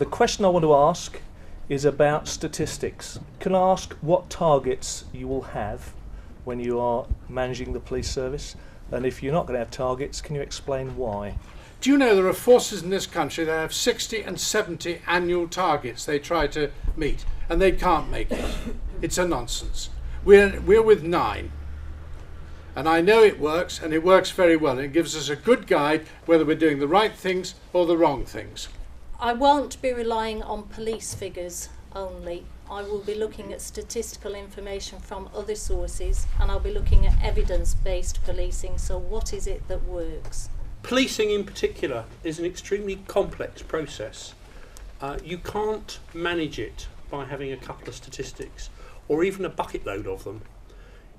The question I want to ask is about statistics. Can I ask what targets you will have when you are managing the police service? And if you're not going to have targets, can you explain why? Do you know there are forces in this country that have 60 and 70 annual targets they try to meet, and they can't make it? It's a nonsense. We're with 9. And I know it works, and it works very well. It gives us a good guide whether we're doing the right things or the wrong things. I won't be relying on police figures only. I will be looking at statistical information from other sources, and I'll be looking at evidence-based policing. So what is it that works? Policing in particular is an extremely complex process. You can't manage it by having a couple of statistics or even a bucket load of them.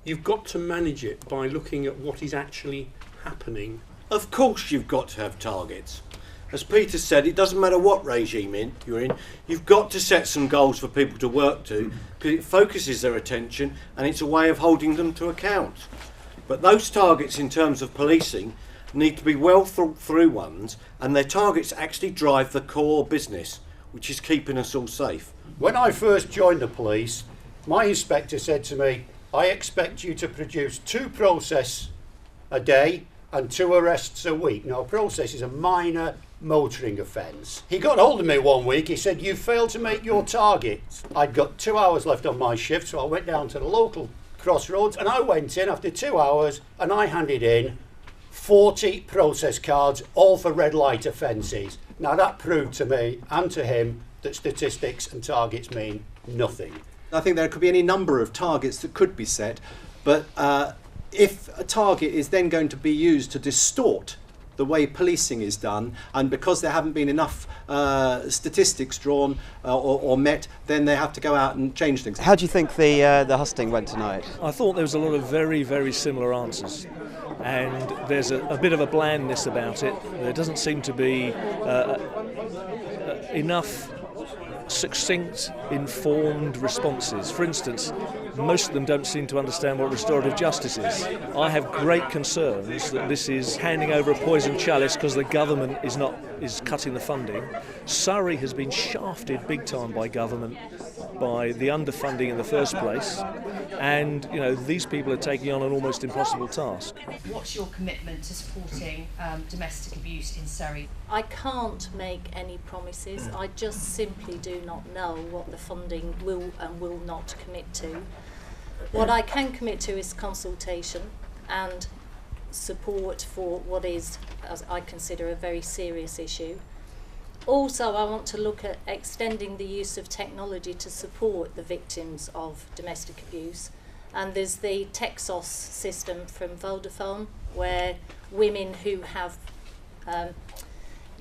You've got to manage it by looking at what is actually happening. Of course you've got to have targets. As Peter said, it doesn't matter what regime you're in, you've got to set some goals for people to work to, because it focuses their attention and it's a way of holding them to account. But those targets in terms of policing need to be well thought through ones, and their targets actually drive the core business, which is keeping us all safe. When I first joined the police, my inspector said to me, I expect you to produce 2 process a day and 2 arrests a week. Now, a process is a minor motoring offence. He got hold of me one week. He said, you failed to make your target. I'd got 2 hours left on my shift, so I went down to the local crossroads, and I went in after 2 hours and I handed in 40 process cards, all for red light offences. Now, that proved to me and to him that statistics and targets mean nothing. I think there could be any number of targets that could be set, but if a target is then going to be used to distort the way policing is done, and because there haven't been enough statistics drawn or met, then they have to go out and change things. How do you think the husting went tonight? I thought there was a lot of very, very similar answers. And there's a bit of a blandness about it. There doesn't seem to be enough succinct, informed responses. For instance, most of them don't seem to understand what restorative justice is. I have great concerns that this is handing over a poisoned chalice because the government is cutting the funding. Surrey has been shafted big time by government, by the underfunding in the first place, and these people are taking on an almost impossible task. What's your commitment to supporting domestic abuse in Surrey? I can't make any promises. I just simply do not know what the funding will and will not commit to. What I can commit to is consultation and support for what is, as I consider, a very serious issue. Also, I want to look at extending the use of technology to support the victims of domestic abuse. And there's the Texos system from Vodafone, where women who have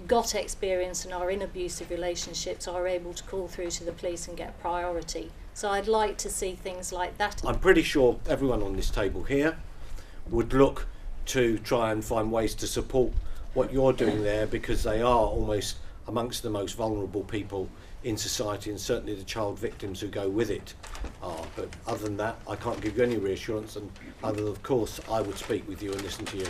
got experience and are in abusive relationships are able to call through to the police and get priority. So I'd like to see things like that. I'm pretty sure everyone on this table here would look to try and find ways to support what you're doing there, because they are almost amongst the most vulnerable people in society, and certainly the child victims who go with it are. But other than that, I can't give you any reassurance, and other, of course, I would speak with you and listen to you.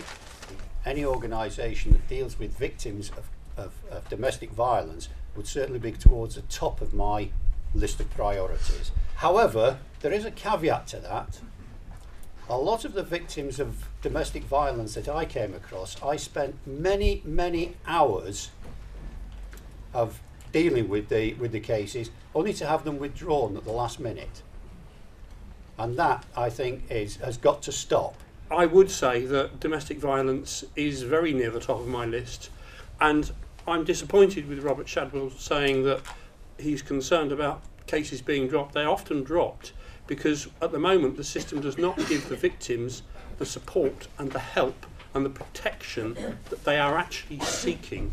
Any organisation that deals with victims of domestic violence would certainly be towards the top of my list of priorities. However, there is a caveat to that. A lot of the victims of domestic violence that I came across, I spent many, many hours of dealing with the cases, only to have them withdrawn at the last minute. And that, I think, has got to stop. I would say that domestic violence is very near the top of my list, and I'm disappointed with Robert Shadwell saying that he's concerned about cases being dropped. They're often dropped because at the moment the system does not give the victims the support and the help and the protection that they are actually seeking.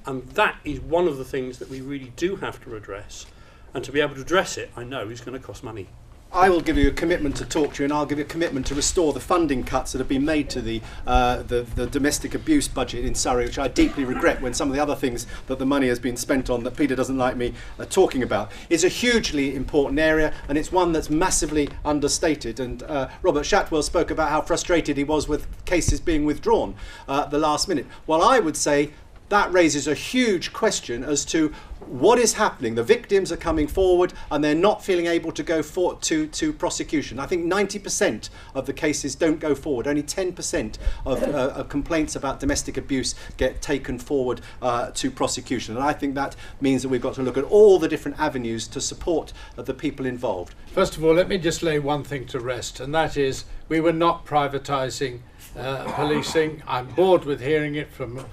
And that is one of the things that we really do have to address. And to be able to address it, I know, is going to cost money. I will give you a commitment to talk to you, and I'll give you a commitment to restore the funding cuts that have been made to the domestic abuse budget in Surrey, which I deeply regret when some of the other things that the money has been spent on that Peter doesn't like me talking about. It's a hugely important area, and it's one that's massively understated. And Robert Shatwell spoke about how frustrated he was with cases being withdrawn at the last minute. Well, I would say that raises a huge question as to what is happening. The victims are coming forward and they're not feeling able to go to prosecution. I think 90% of the cases don't go forward. Only 10% of complaints about domestic abuse get taken forward to prosecution. And I think that means that we've got to look at all the different avenues to support the people involved. First of all, let me just lay one thing to rest, and that is we were not privatising policing. I'm bored with hearing it from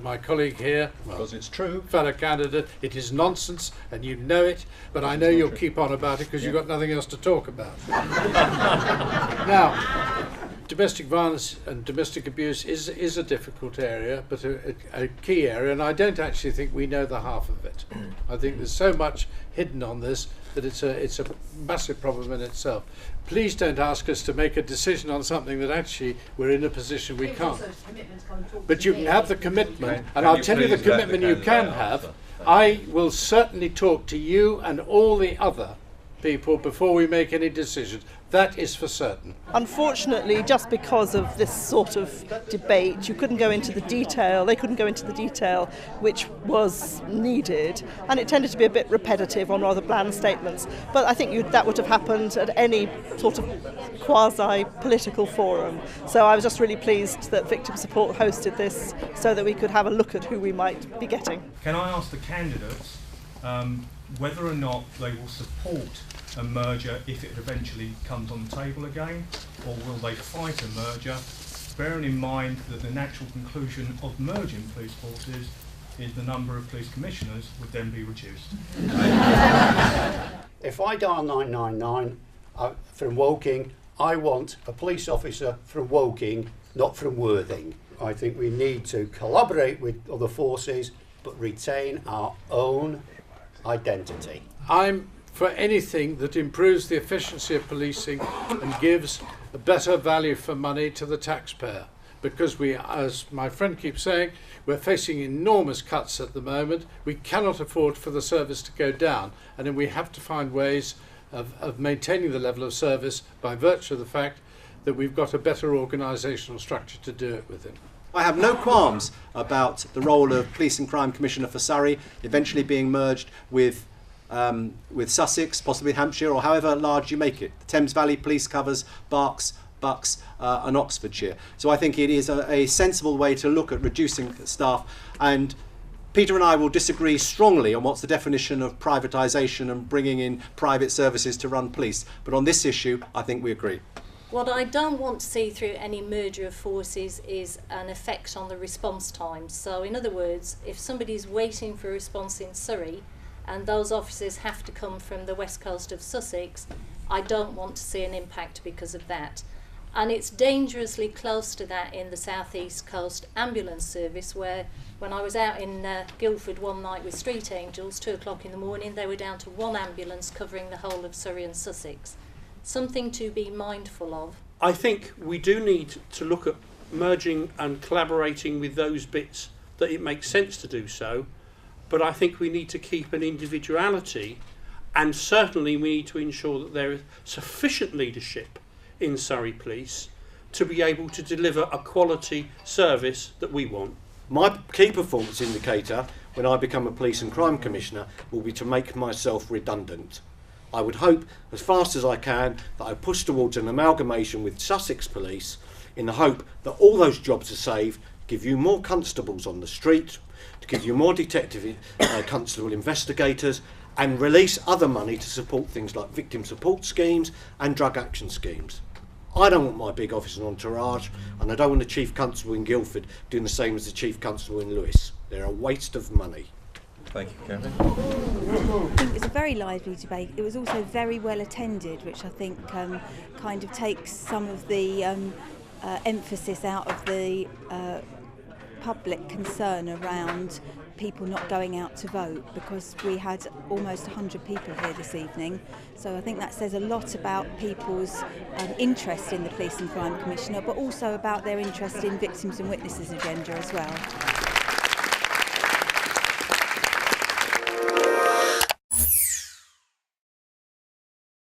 my colleague here, Because it's true. fellow candidate. It is nonsense, and you know it, but I know you'll keep on about it because you've got nothing else to talk about. Now, domestic violence and domestic abuse is a difficult area, but a key area, and I don't actually think we know the half of it. I think there's so much hidden on this that it's a massive problem in itself. Please don't ask us to make a decision on something that actually we're in a position we can't. But you can have the commitment, and I'll tell you the commitment you can have. I will certainly talk to you and all the other people before we make any decisions. That is for certain. Unfortunately, just because of this sort of debate, you couldn't go into the detail, they couldn't go into the detail which was needed, and it tended to be a bit repetitive on rather bland statements. But I think that would have happened at any sort of quasi-political forum. So I was just really pleased that Victim Support hosted this so that we could have a look at who we might be getting. Can I ask the candidates whether or not they will support a merger if it eventually comes on the table again, or will they fight a merger, bearing in mind that the natural conclusion of merging police forces is the number of police commissioners would then be reduced? If I dial 999 from Woking, I want a police officer from Woking, not from Worthing. I think we need to collaborate with other forces, but retain our own identity. I'm for anything that improves the efficiency of policing and gives a better value for money to the taxpayer. Because we, as my friend keeps saying, we're facing enormous cuts at the moment. We cannot afford for the service to go down, and then we have to find ways of maintaining the level of service by virtue of the fact that we've got a better organisational structure to do it within. I have no qualms about the role of Police and Crime Commissioner for Surrey eventually being merged with Sussex, possibly Hampshire, or however large you make it. The Thames Valley Police covers Berks, Bucks and Oxfordshire. So I think it is a sensible way to look at reducing staff, and Peter and I will disagree strongly on what's the definition of privatisation and bringing in private services to run police, but on this issue I think we agree. What I don't want to see through any merger of forces is an effect on the response times. So in other words, if somebody's waiting for a response in Surrey and those officers have to come from the west coast of Sussex, I don't want to see an impact because of that. And it's dangerously close to that in the South East Coast ambulance service, where when I was out in Guildford one night with Street Angels, 2 o'clock in the morning, they were down to 1 ambulance covering the whole of Surrey and Sussex. Something to be mindful of. I think we do need to look at merging and collaborating with those bits that it makes sense to do so, but I think we need to keep an individuality, and certainly we need to ensure that there is sufficient leadership in Surrey Police to be able to deliver a quality service that we want. My key performance indicator when I become a Police and Crime Commissioner will be to make myself redundant. I would hope, as fast as I can, that I push towards an amalgamation with Sussex Police in the hope that all those jobs are saved, give you more constables on the street, to give you more detective constable investigators, and release other money to support things like victim support schemes and drug action schemes. I don't want my big office and entourage, and I don't want the Chief Constable in Guildford doing the same as the Chief Constable in Lewis. They're a waste of money. Thank you, Kevin. I think it was a very lively debate. It was also very well attended, which I think kind of takes some of the emphasis out of the public concern around people not going out to vote, because we had almost 100 people here this evening. So I think that says a lot about people's interest in the Police and Crime Commissioner, but also about their interest in victims and witnesses agenda as well.